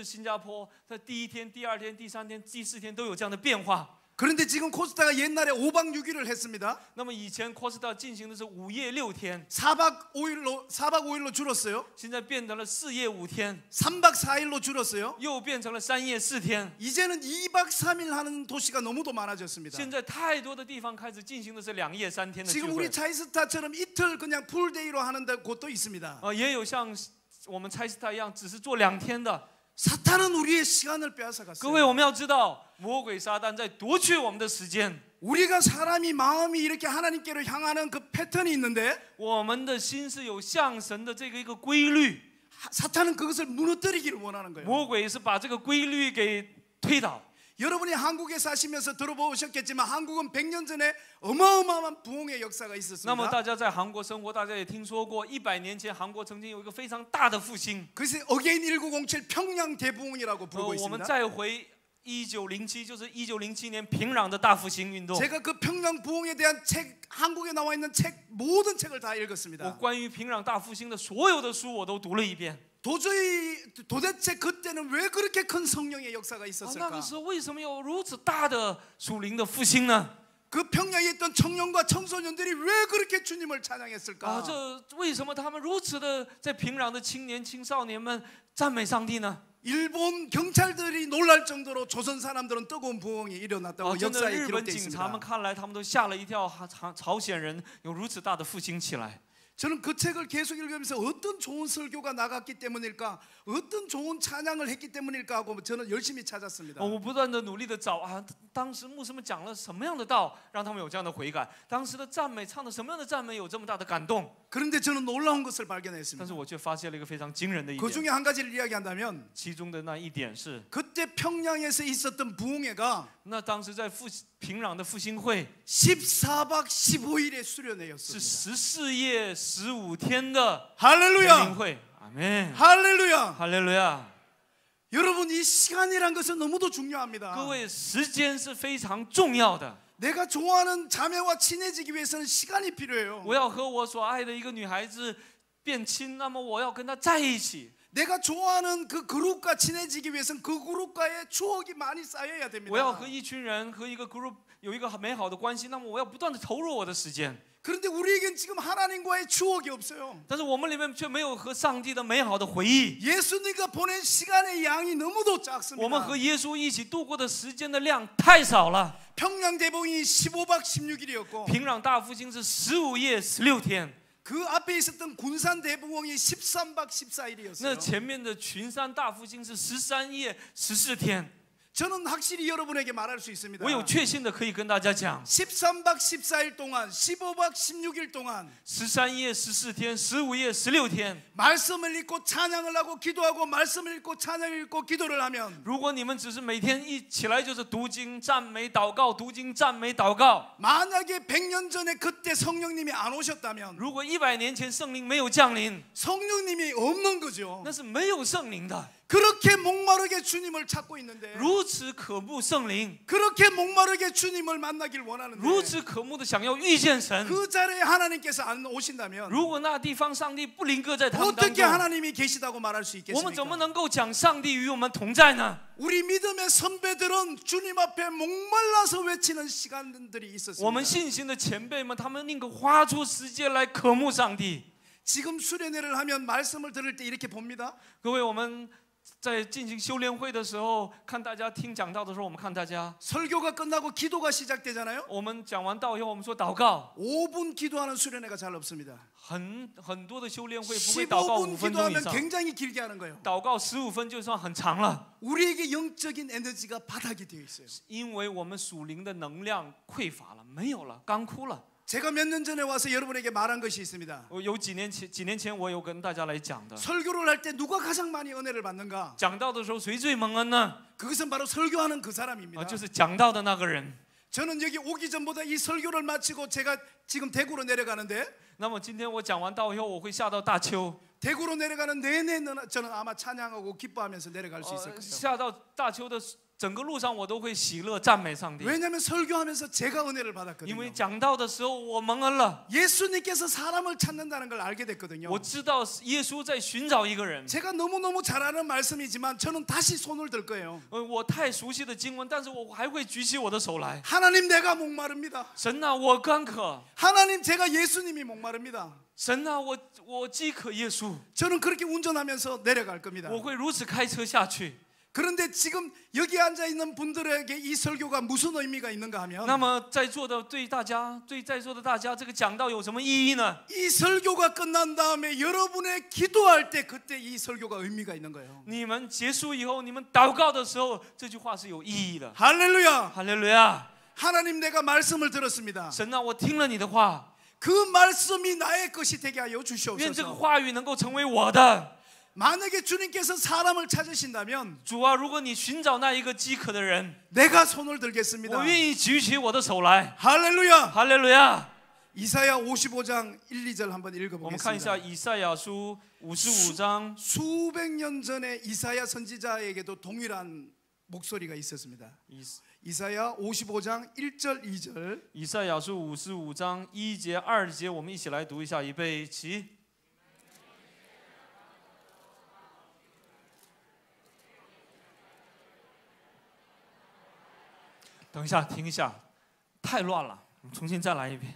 新加坡，在第一天、第二天、第3天、第4天都有这样的变化。 그런데 지금 코스타가 옛날에 5박 6일을 했습니다. 那么以前 Costa 进行的是5夜6天， 4박 5일로 줄었어요. 现在变成了4夜5天， 3박 4일로 줄었어요. 又变成了3夜4天。 이제는 2박 3일 하는 도시가 너무도 많아졌습니다. 现在太多的地方开始进行的是2夜3天的聚 지금 会 우리 。 차이스타처럼 이틀 그냥 풀데이로 하는 곳도 있습니다. 也有像我们拆斯塔一样，只是做2天的。 사탄은 우리의 시간을 빼앗아 各位， 갔어요. 我们要知道，魔鬼撒旦在夺取我们的时间。 우리가 사람이 마음이 이렇게 하나님께로 향하는 그 패턴이 있는데 我们的心是有向神的这个一个规律， 사탄은 그것을 무너뜨리기를 원하는 거예요. 魔鬼是把这个规律给推倒。 여러분이 한국에 사시면서 들어보셨겠지만 한국은 100년 전에 어마어마한 부흥의 역사가 那么 있었습니다. 大家在韩国生活，大家也听说过，100年前韩国曾经有一个非常大的复兴。 그래서 어게인 1907 평양 대부흥이라고 부르고 我们 있습니다. 再回1907，就是1907年平壤的大复兴运动。 제가 그 평양 부흥에 대한 책, 한국에 나와 있는 책 모든 책을 다 我 읽었습니다. 关于平壤大复兴的所有的书我都读了一遍。 도대체 그때는 왜 그렇게 큰 성령의 역사가 那 있었을까? 个时候为什么有如此大的属灵的复兴呢？ 그 평양에 있던 청년과 청소년들이 왜 그렇게 주님을 啊， 찬양했을까? 这为什么他们如此的在平壤的青年青少年们赞美上帝呢？ 일본 경찰들이 놀랄 정도로 조선 사람들은 뜨거운 부흥이 啊， 일어났다고 真的， 역사에 日本 기록되어 警察们 있습니다. 看来，他们都吓了一跳，朝鲜人有如此大的复兴起来。 저는 그 책을 계속 읽으면서 어떤 좋은 설교가 나갔기 때문일까, 어떤 좋은 찬양을 했기 때문일까 하고 저는 열심히 찾았습니다. 我不断的努力的找啊，当时牧师们讲了什么样的道，让他们有这样的回感？当时的赞美唱的什么样的赞美有这么大的感动？ 그런데 저는 놀라운 것을 但 발견했습니다. 是我却发现了一个非常惊人的一 그 点， 중에 한 가지를 이야기한다면 其中的那一点是， 그때 평양에서 있었던 부흥회가 那当时在平壤的复兴会 14박 15일의 是 수련회였습니다. 14夜15天的灵 할렐루야! 会。阿门， 할렐루야! 哈利路亚！ 여러분 이 시간이란 것은 너무도 중요합니다. 各位，时间是非常重要的。 내가 좋아하는 자매와 친해지기 위해서는 시간이 필요해요. 我要和我所爱的一个女孩子变亲，那么我要跟她在一起。 내가 좋아하는 그 그룹과 친해지기 위해서는 그 그룹과의 추억이 많이 쌓여야 我要 됩니다. 和一群人和一个 group 有一个很美好的关系，那么我要不断的投入我的时间。 그런데 우리에겐 지금 하나님과의 추억이 없어요. 但是我们里面却没有和上帝的美好的回忆。 예수님과 보낸 시간의 양이 너무도 我们 작습니다. 和耶稣一起度过的时间的量太少了。 평양 대봉이 15박 16일이었고 平壤大复兴是15夜16天， 그 앞에 있었던 군산 대봉이 13박 那 14일이었어요. 前面的群山大复兴是13夜14天。 저는 확실히 여러분에게 말할 수 있습니다. 我有确信的可以跟大家讲， 13박 14일 동안 15박 16일 동안 13夜14天，15夜16天。 말씀을 읽고 찬양을 하고 기도하고 말씀을 읽고 찬양을 읽고 기도를 하면 如果你们只是每天一起来就是读经、赞美、祷告、读经、赞美、祷告， 만약에 100년 전에 그때 성령님이 안 오셨다면 如果100年前圣灵没有降临， 성령님이 없는 거죠. 那是没有圣灵的。 그렇게 목마르게 주님을 찾고 있는데 如此渴慕圣灵， 그렇게 목마르게 주님을 만나길 원하는데 如此渴慕的想要遇见神。 그 자리에 하나님께서 안 오신다면 如果那地方上帝不临搁在他们当 어떻게 中， 하나님이 계시다고 말할 수 我们怎么 있겠습니까? 能够讲上帝与我们同在呢？ 우리 믿음의 선배들은 주님 앞에 목말라서 외치는 시간들이 我们 있었습니다. 信心的前辈们，他们宁可花出时间来渴慕上帝。 지금 수련회를 하면 말씀을 들을 때 이렇게 봅니다. 各位，我们在进行修炼会的时候，看大家听讲道的时候，我们看大家， 설교가 끝나고 기도가 시작되잖아요. 我们讲完道以后，我们说祷告， 5분 기도하는 수련회가 잘 없습니다. 很多的修炼会不会祷告 15분 5分钟以 기도하면 上， 굉장히 길게 하는 거예요. 祷告15分就算很长了， 우리에게 영적인 에너지가 바닥이 되어 있어요. 因为我们属灵的能量匮乏了，没有了，干枯了。 제가 몇 년 전에 와서 여러분에게 말한 것이 있습니다. 我有几年前我有跟大家来讲的， 설교를 할 때 누가 가장 많이 은혜를 받는가? 讲道的时候谁最蒙恩呢？ 그것은 바로 설교하는 그 사람입니다. 就是讲道的那个人。 저는 여기 오기 전보다 이 설교를 마치고 제가 지금 대구로 내려가는데 那么今天我讲完道以后，我会下到大邱， 대구로 내려가는 내내 저는 아마 찬양하고 기뻐하면서 내려갈 수 있을 거예요. 下到大邱的整个路上，我都会喜乐赞美上帝。 왜냐하면 설교하면서 제가 은혜를 因为 받았거든요. 讲道的时候我蒙恩了， 예수님께서 사람을 찾는다는 걸 알게 됐거든요. 我知道耶稣在寻找一个人。 제가 너무너무 잘 아는 말씀이지만 저는 다시 손을 들 거예요. 我太熟悉的经文，但是我还会举起我的手来。 하나님 내가 목마릅니다. 神啊，我干渴； 하나님 제가 예수님이 목마릅니다. 神啊，我饥渴耶稣。 저는 그렇게 운전하면서 내려갈 겁니다. 我会如此开车下去。 그런데 지금 여기 앉아 있는 분들에게 이 설교가 무슨 의미가 있는가 那 하면 么在座的在座的大家，这个讲道有什么意义呢？ 이 설교가 끝난 다음에 여러분의 기도할 때 그때 이 설교가 의미가 있는 거예요. 你们结束以后，你们祷告的时候，这句话是有意义的。 할렐루야. 哈利路亚！ 하나님 내가 말씀을 들었습니다. 神啊，我听了你的话， 그 말씀이 나의 것이 되게 하여 愿这个 주시옵소서. 话语能够成为我的。 만약에 주님께서 사람을 찾으신다면 主啊，如果你寻找那一个饥渴的人， 내가 손을 들겠습니다. 我愿意举起我的手来。 할렐루야. 哈利路亚！ 이사야 55장 1, 2절 한번 我们看一下 읽어보겠습니다. 以赛亚书55章。 수백 년 전에 이사야 선지자에게도 동일한 목소리가 있었습니다. 이사야 55장 1절 2절. 以赛亚书55章1节2节，我们一起来读一下，预备起。 等一下，停一下，太乱了，我们重新再来一遍。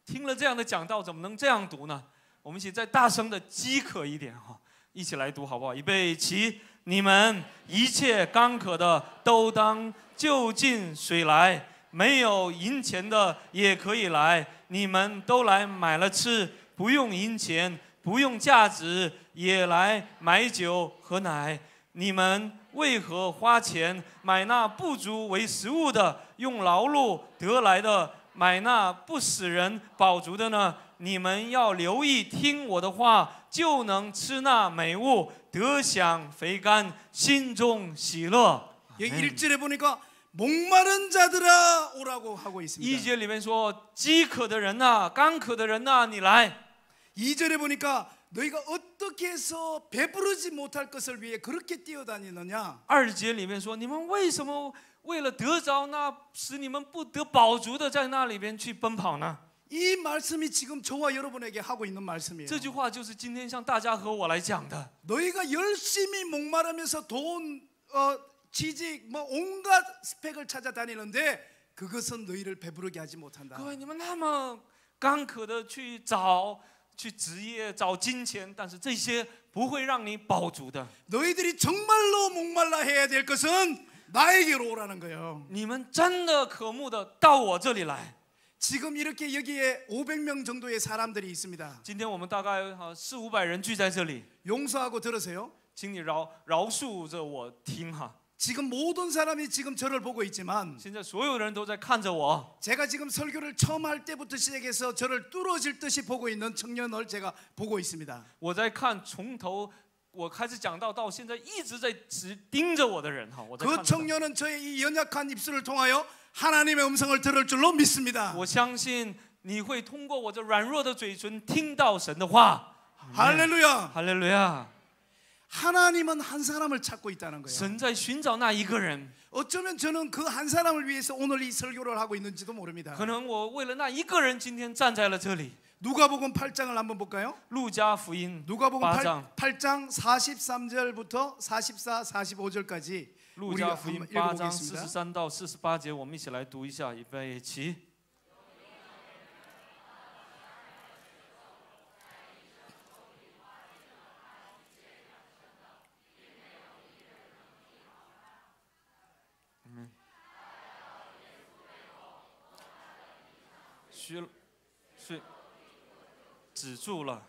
听了这样的讲道，怎么能这样读呢？我们一起再大声的饥渴一点哈，一起来读好不好？预备起！你们一切干渴的都当就近水来，没有银钱的也可以来，你们都来买了吃，不用银钱，不用价值，也来买酒和奶。你们 为何花钱买那不足为食物的，用劳碌得来的买那不使人饱足的呢？你们要留意听我的话，就能吃那美物，得享肥甘，心中喜乐。 여기 1절에 보니까 목마른 자들아 오라고 하고 一 있습니다. 节里面说，饥渴的人呐、干渴的人呐、你来。 2절에 보니까 너희가 어떻게 해서 배부르지 못할 것을 위해 그렇게 뛰어다니느냐? 2节里面说，你们为什么为了得着那使你们不得饱足的，在那里边去奔跑呢？ 이 말씀이 지금 저와 여러분에게 하고 있는 말씀이에요. 这句话就是今天向大家和我来讲的。 너희가 열심히 목마르면서 돈, 취직, 뭐 온갖 스펙을 찾아다니는데 그것은 너희를 배부르게 하지 못한다. 各位，你们那么干渴的去找。 去职业找金钱，但是这些不会让你饱足的。 너희들이 정말로 목말라 해야 될 것은 나에게로 오라는 거예요. 你们真的渴慕的到我这里来。 지금 이렇게 여기에 500명 정도의 사람들이 있습니다. 今天我们大概400-500人聚在这里， 용서하고 들으세요. 请你饶恕着我听哈。 지금 모든 사람이 지금 저를 보고 있지만 现在所有人都在看着我。 제가 지금 설교를 처음 할 때부터 시작해서 저를 뚫어질 듯이 보고 있는 청년을 제가 보고 있습니다. 我在看从头我开始讲到现在一直在直盯着我的人哈。我在看 그 청년은 저의 이 연약한 입술을 통하여 하나님의 음성을 들을 줄로 믿습니다. 我相信你会通过我这软弱的嘴唇听到神的话。 할렐루야. 哈利路亚！ 하나님은 한 사람을 찾고 있다는 거예요. 神在寻找那一个人。 어쩌면 저는 그 한 사람을 위해서 오늘 이 설교를 하고 있는지도 모릅니다. 可能我为了那一个人，今天站在了这里。 누가복음 8장을 한번 볼까요? 路加福音 누가복음 8장 8장 43절부터 44, 45절까지 路 우리가 加福音 한번 8章 읽어보겠습니다. 43到48节，我们一起来读一下，预备起。 止住了。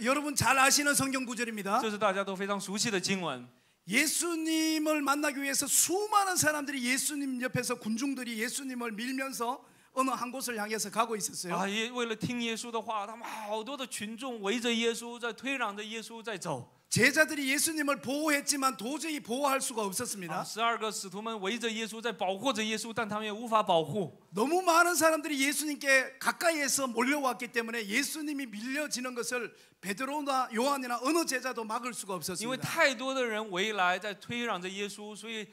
여러분 잘 아시는 성경 구절입니다. 这是大家都非常熟悉的经文。 예수님을 만나기 위해서 수많은 사람들이 예수님 옆에서 군중들이 예수님을 밀면서 어느 한 곳을 향해서 가고 있었어요. 啊，为了听耶稣的话，他们好多的群众围着耶稣，在推攘着耶稣在走。 제자들이 예수님을 보호했지만 도저히 보호할 수가 없었습니다. 12个使徒们围着耶稣，在保护着耶稣，但他们也无法保护。 너무 많은 사람들이 예수님께 가까이에서 몰려왔기 때문에 예수님이 밀려지는 것을 베드로나 요한이나 어느 제자도 막을 수가 因为 없었습니다. 太多的人围来，在推攘着耶稣，所以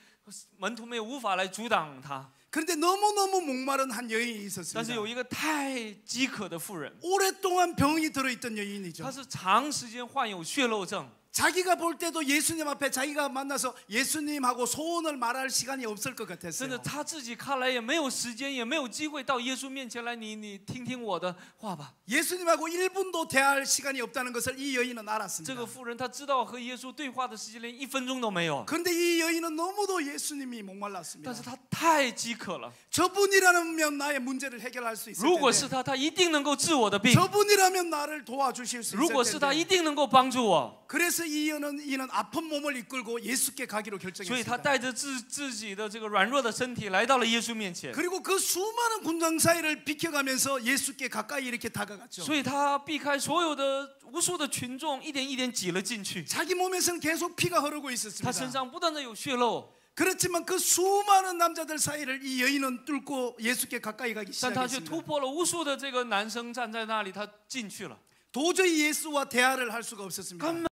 门徒们也无法来阻挡他。 그런데 너무너무 목마른 한 여인이 但是 있었습니다. 有一个太饥渴的妇人， 오랫동안 병이 들어있던 她 여인이죠. 是长时间患有血漏症。 자기가 볼 때도 예수님 앞에 자기가 만나서 예수님하고 소원을 말할 시간이 없을 것 真 같았어요. 的，他自己看来也没有时间，也没有机会到耶稣面前来。你听听我的话吧。 예수님하고 1분도 대할 시간이 없다는 것을 이 여인은 这 알았습니다. 个妇人她知道和耶稣对话的时间连1分钟都没有， 그런데 이 여인은 너무도 예수님이 但 목말랐습니다. 是她太饥渴了。 저분이라면 나의 문제를 해결할 수 있을 如果是 텐데 他，他一定能够治我的病； 저분이라면 나를 도와주실 수 如果 있을 是他，一 텐데 定能够帮助我。 그래서 이는 아픈 몸을 이끌고 예수께 가기로 所以他 결정했습니다. 带着自己的这个软弱的身体来到了耶稣面前， 그리고 그 수많은 군장 사이를 비켜가면서 예수께 가까이 이렇게 다가갔죠. 所以他避开所有的无数的群众，一点一点挤了进去。 자기 몸에서는 계속 피가 흐르고 他 있었습니다. 身上不断的有血漏， 그렇지만 그 수많은 남자들 사이를 이 여인은 뚫고 예수께 가까이 가기 但他却 시작했습니다. 突破了无数的这个男生站在那里，他进去了。 도저히 예수와 대화를 할 수가 없었습니다. 根本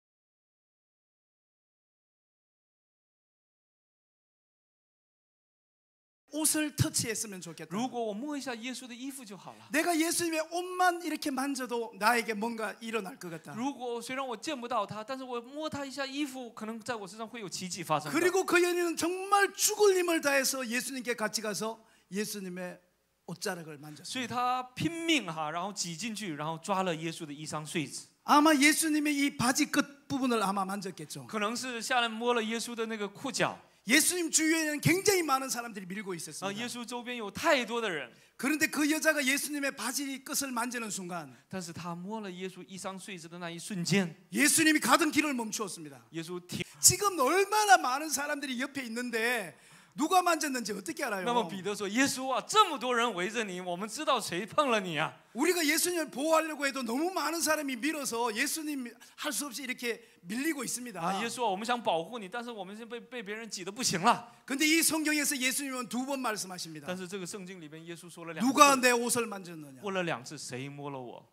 옷을 터치했으면 좋겠다. 如果我摸一下耶稣的衣服就好了。 내가 예수님의 옷만 이렇게 만져도 나에게 뭔가 일어날 것 같다. 如果虽然我见不到他，但是我摸他一下衣服，可能在我身上会有奇迹发生的。 그리고 그 여인은 정말 죽을 힘을 다해서 예수님께 같이 가서 예수님의 옷자락을 所 만졌습니다. 以他拼命哈，然后挤进去，然后抓了耶稣的衣裳穗子， 아마 예수님의 이 바지 끝 부분을 아마 만졌겠죠. 可能是下来摸了耶稣的那个裤脚。 예수님 주위에는 굉장히 많은 사람들이 밀고 啊， 있었습니다. 耶稣周边有太多的人， 그런데 그 여자가 예수님의 바지 끝을 만지는 순간 但是他摸了耶稣衣裳穗子的那一瞬间， 예수님이 가던 길을 멈추었습니다. 耶稣停。 지금 얼마나 많은 사람들이 옆에 있는데 누가 만졌는지 어떻게 那么 알아요? 彼得说：“耶稣啊，这么多人围着你，我们知道谁碰了你啊？ 우리가 예수님을 보호하려고 해도 너무 많은 사람이 밀어서 예수님 할 수 없이 이렇게 밀리고 있습니다. 啊，耶稣啊，我们想保护你，但是我们现在被别人挤得不行了。 근데 이 성경에서 예수님은 두 번 말씀하십니다. 但是这个圣经里边，耶稣说了两 누가 次， 내 옷을 만졌느냐? 问了两次，谁摸了我？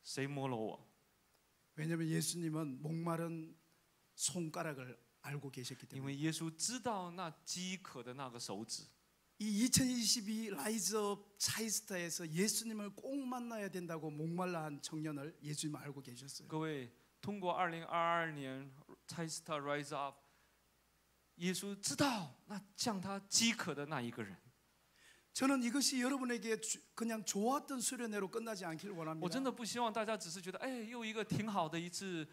谁摸了我？ 왜냐하면 예수님은 목마른 손가락을 알고 계셨기 因 때문에. 为耶稣知道那饥渴的那个手指。 이 2022 라이즈업 차이스타에서 예수님을 꼭 만나야 된다고 목말라 한 청년을 예수님 알고 계셨어요. 各位，通过2022年 Chai-Star Rise Up， 耶稣知道那向他饥渴的那一个人。 저는 이것이 여러분에게 그냥 좋았던 수련회로 끝나지 않길 我 원합니다. 真的不希望大家只是觉得，哎，又一个挺好的一次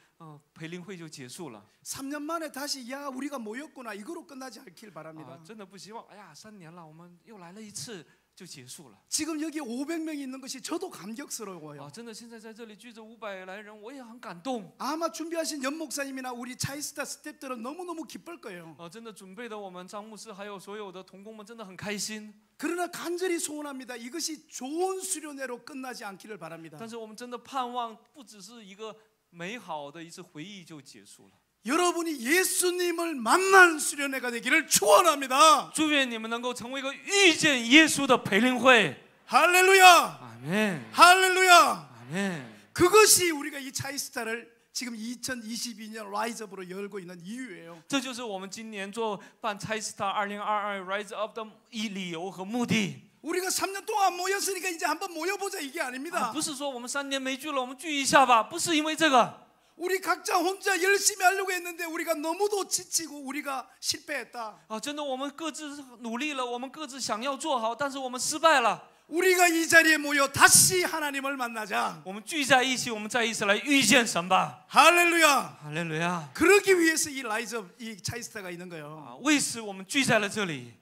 培灵会就结束了。 3년 만에 다시 야 우리가 모였구나 이거로 끝나지 않길 啊 바랍니다. ，真的不希望，哎呀，3年了，我们又来了一次就结束了。 지금 여기 500명이 있는 것이 저도 감격스러워요. 啊，真的，现在在这里聚着500来人，我也很感动。 아마 준비하신 연 목사님이나 우리 차이스타 스태프들은 너무너무 기쁠 거예요. 啊，真的准备的我们张牧师还有所有的同工们真的很开心。 그러나 간절히 소원합니다. 이것이 좋은 수련회로 끝나지 않기를 바랍니다. 但是我们真的盼望，不只是一个美好的一次回忆就结束了。 여러분이 예수님을 만난 수련회가 되기를 축원합니다. 祝愿你们能够成为一个遇见耶稣的培灵会。 할렐루야. 阿门， 할렐루야. 阿门。 그것이 우리가 이 차이스타를 지금 2022년 라이즈업으로 열고 있는 이유예요. 这就是我们今年做办 Chai-Star 2022 Rise Up 的理由和目的。 우리가 3년 동안 모였으니까 이제 한번 모여보자 이게 啊， 아닙니다. 不是说我们3年没聚了，我们聚一下吧，不是因为这个。 우리 각자 혼자 열심히 하려고 했는데 우리가 너무도 지치고 우리가 실패했다. 啊，真的，我们各自努力了，我们各自想要做好，但是我们失败了。 우리가 이 자리에 모여 다시 하나님을 만나자. 我们聚在一起，我们再一次来遇见神吧。 할렐루야. 哈利路亚！ 그러기 위해서 이 라이즈업 이 차이스타가 있는 거예요. 啊，为此我们聚在了这里。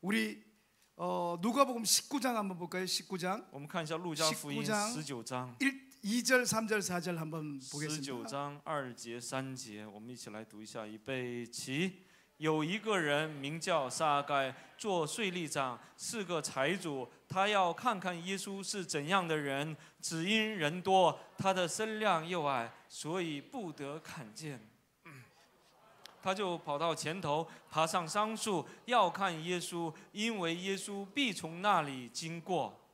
우리 누가복음 19장 한번 볼까요? 19장 我们看一下路加福音 19장 19章 2절, 3절, 4절 한번 ，19 보겠습니다. 章2节3节，我们一起来读一下。预备起。有一个人名叫撒该，做税吏长，是个财主。他要看看耶稣是怎样的人，只因人多，他的身量又矮，所以不得看见。他就跑到前头，爬上桑树，要看耶稣，因为耶稣必从那里经过。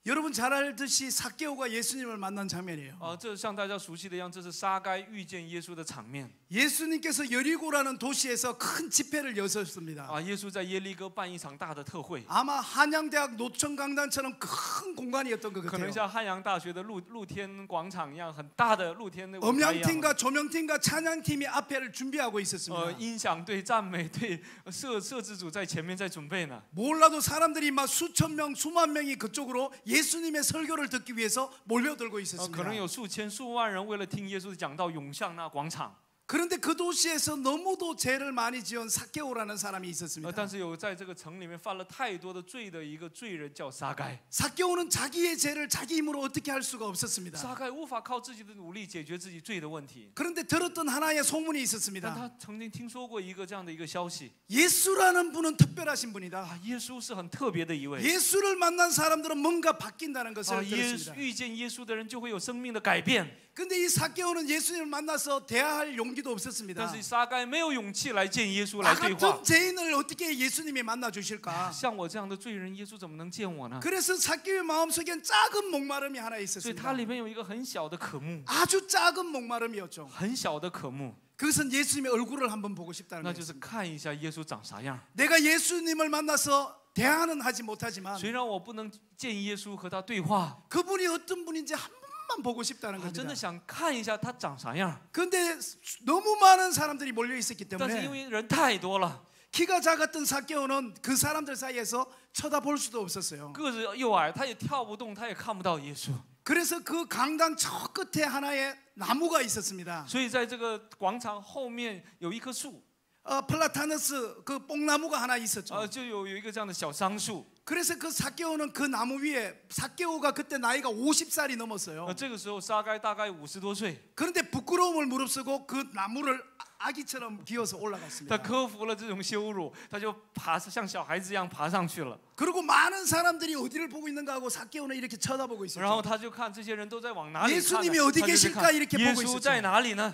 여러분 잘 알듯이 삭개오가 예수님을 만난 장면이에요. 这像大家熟悉的一样，这是撒该遇见耶稣的场面。 예수님께서 여리고라는 도시에서 큰 집회를 여셨습니다. 耶稣在耶利哥办一场大的特会， 아마 한양대학 노천강단처럼 큰 공간이었던 것 可能 같아요. 像汉阳大学的露天广场一样，很大的露天的舞台一样。 음향팀과 조명팀과 찬양팀이 앞에를 준비하고 있었습니다. 音响队、赞美队、摄制组在前面在准备呢。 몰라도 사람들이 막 수천 명, 수만 명이 그쪽으로 예수님의 설교를 듣기 위해서 몰려들고 可能 있었습니다. 有数千、数万人为了听耶稣的讲道，涌向那广场。 그런데 그 도시에서 너무도 죄를 많이 지은 삭개오라는 사람이 但 있었습니다. 是有在这个城里面犯了太多的罪的一个罪人叫撒该。 삭개오는 자기의 죄를 자기 힘으로 어떻게 할 수가 없었습니다. 撒该无法靠自己的努力解决自己罪的问题， 그런데 들었던 하나의 소문이 但 있었습니다. 他曾经听说过一个这样的一个消息 예수라는 분은 특별하신 분이다. 啊，耶稣是很特别的一位 예수를 만난 사람들은 뭔가 바뀐다는 啊， 것을 耶 들었습니다. 遇见耶稣的人就会有生命的改变。 근데 이 삭개오는 예수님을 만나서 대화할 용기도 但 없었습니다. 是撒该没有勇气来见耶稣来 나 对话 같은 。 죄인을 어떻게 예수님이 만나 주실까? 像我这样的罪人，耶稣怎么能见我呢？ 그래서 삭개오의 마음속엔 작은 목마름이 하나 所以 있었습니다. 他里面有一个很小的渴慕， 아주 작은 목마름이었죠. 很小的渴慕， 그것은 예수님의 얼굴을 한번 보고 싶다는 那就是 거예요. 看一下耶稣长啥样。 내가 예수님을 만나서 대화는 하지 못하지만 虽然我不能见耶稣和他对话， 그분이 어떤 분인지 한 번만 보고 싶다는 啊，真 겁니다. 的想看一下他长啥样。 그런데 너무 많은 사람들이 몰려 있었기 但是因 때문에 为人太多了， 키가 작았던 삭개오는 그 사람들 사이에서 쳐다볼 수도 없었어요. 个子又矮，他也跳不动，他也看不到耶稣。 그래서 그 강당 저 끝에 하나의 나무가 있었습니다. 所以在这个广场后面有一棵树， 플라타너스 그 뽕나무가 하나 있었죠. 就有一个这样的小桑树。 그래서 그 삭개오는 그 나무 위에 삭개오가 그때 나이가 50살이 넘었어요. 这个时候撒该大概50多岁， 그런데 부끄러움을 무릅쓰고 그 나무를 아기처럼 기어서 他 올라갔습니다. 克服了这种羞辱，他就像小孩子一样爬上去了。 그리고 많은 사람들이 어디를 보고 있는가 하고 삭개오는 이렇게 쳐다보고 然后 있었죠. 他就看这些人都在往哪里看呢， 예수님이 어디 他就去 계실까 看 이렇게 耶 보고 稣 있었죠. 在哪里呢？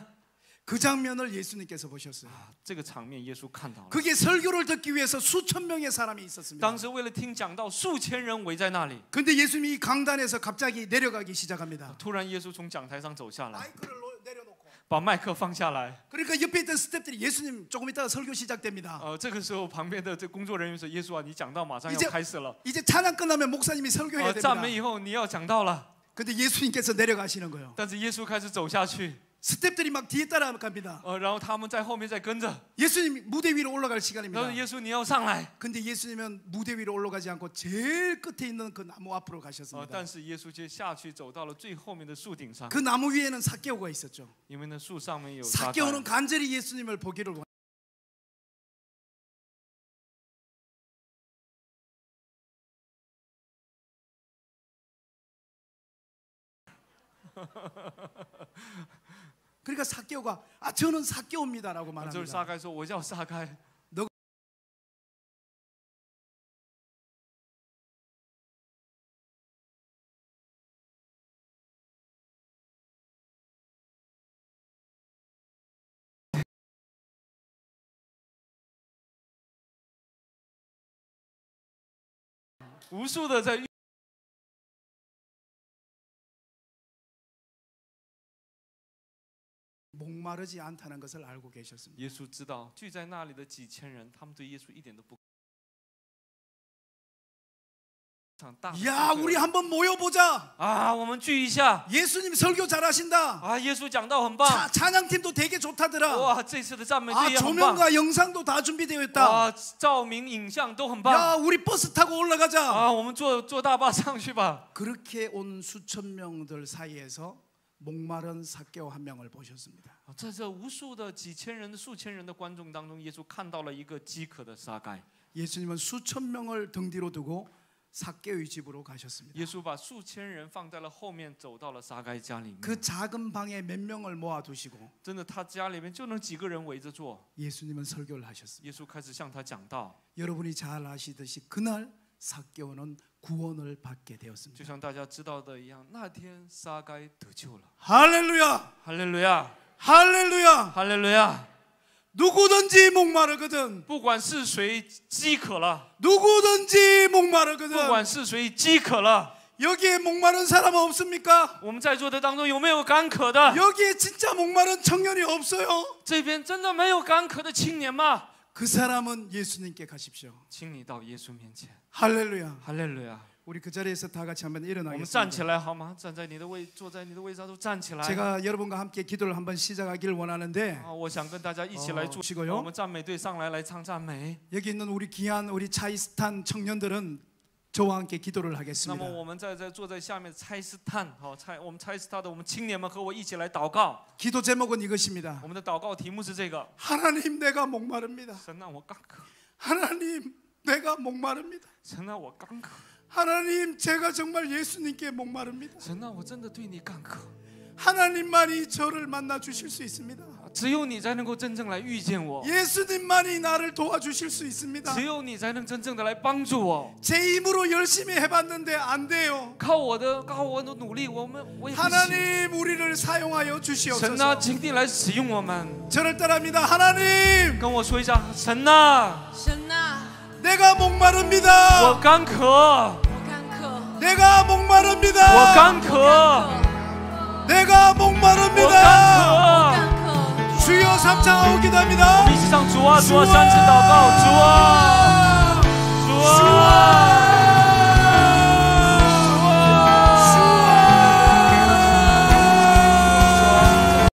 그 장면을 예수님께서 보셨어요. 这个场面耶稣看到了。 그게 설교를 듣기 위해서 수천 명의 사람이 있었습니다. 当时为了听讲道，数千人围在那里。 근데 예수님이 이 강단에서 갑자기 내려가기 시작합니다. 突然，耶稣从讲台上走下来， 마이크를 내려놓고 把麦克放下来。 그러니까 옆에 있던 스태프들이 예수님 조금 있다가 설교 시작됩니다. 这个时候旁边的这工作人员说：“耶稣啊，你讲道马上要 이제 开始了。 이제 찬양 끝나면 목사님이 설교해야 赞 됩니다. 美以后你要讲道了。 근데 예수님께서 내려가시는 거예요. 但是耶稣开始走下去， 스태프들이 막 뒤에 따라갑니다. 然后他们在后面在跟着。 예수님 무대 위로 올라갈 然后 시간입니다. 耶稣你要上来。 근데 예수님은 무대 위로 올라가지 않고 제일 끝에 있는 그 나무 앞으로 가셨습니다. 但是耶稣却下去走到了最后面的树顶上， 그 나무 위에는 삭개오가 있었죠. 因为那树上面有撒该。 삭개오는 간절히 예수님을 보기를 원. 그러니까 삭개오가 저는 삭개오입니다라고 就是撒 말합니다. 该说：“我叫撒该。” 无数的在 목마르지 않다는 것을 알고 계셨습니다. 耶稣知道聚在那里的几千人，他们对耶稣一点都不。 야, 우리 한번 모여보자. 啊，我们聚一下 예수님 설교 잘하신다. 啊！耶稣讲道很棒， 찬양팀도 되게 좋다더라. 哇，这次的赞美队也很棒 조명과 영상도 다 준비되어 있다. 啊，照明、影像都很棒 야, 우리 버스 타고 올라가자. 啊！我们坐大巴上去吧。 그렇게 온 수천 명들 사이에서 목마른 삭개오 한 명을 보셨습니다. 在这无数的几千人的、数千人的观众当中，耶稣看到了一个饥渴的撒该。 예수님은 수천 명을 등 뒤로 두고 삭개오의 집으로 가셨습니다. 耶稣把数千人放在了后面，走到了撒该家里面。 그 작은 방에 몇 명을 모아두시고 真的，他家里面就能几个人围着坐。 예수님은 설교를 하셨습니다. 耶稣开始向他讲道， 여러분이 잘 아시듯이 그날 삭개오는 구원을 받게 就 되었습니다. 像大家知道的一样，那天撒该得救了。 할렐루야! 哈利路亚， 할렐루야! 哈利路亚！ 누구든지 목마르거든. 不管是谁饥渴了， 누구든지 不 목마르거든. 管是谁饥渴了， 여기에 목마른 사람 없습니까? 我们在座的当中有没有干渴的？ 여기에 진짜 목마른 청년이 없어요. 这边真的没有干渴的青年吗？ 그 사람은 예수님께 가십시오. 请你到耶稣面前。 할렐루야. 哈利路亚！ 우리 그 자리에서 다 같이 한번 我们站 일어나겠습니다. 起来好吗？站在你的位，坐在你的位上都站起来。 제가 여러분과 함께 기도를 한번 시작하길 원하는데 啊，我想跟大家一起来祝 주시고요. 我们赞美队上来唱赞美。 여기 있는 우리 귀한 우리 차이스탄 청년들은 저와 함께 기도를 那么 하겠습니다. 我们坐在下面猜斯坦，好，我们猜斯坦的我们青年们和我一起来祷告。 기도 제목은 이것입니다. 我们的祷告题目是这个： 하나님, 내가 목마릅니다. 神啊，我干渴； 하나님, 내가 목마릅니다. 神啊，我干渴； 하나님, 제가 정말 예수님께 목마릅니다. 神啊，我真的对你干渴。 하나님만이 저를 만나 주실 수 있습니다. 只有你才能够真正来遇见我， 예수님만이 나를 도와주실 수 있습니다. 只有你才能真正的来帮助我。 제 힘으로 열심히 해봤는데 안 돼요. 靠我的努力，我也不行。 하나님, 우리를 사용하여 神啊， 주시옵소서. 请你来使用我们。 저를 따라합니다. 하나님, 跟我说一下，神啊， 내가 목마릅니다. 我干渴， 내가 我 목마릅니다. 干渴， 내가 我 목마릅니다. 干渴。 주여 삼창하고 我 기도합니다. 们一起唱主啊，主啊，三次祷告，主啊，主啊。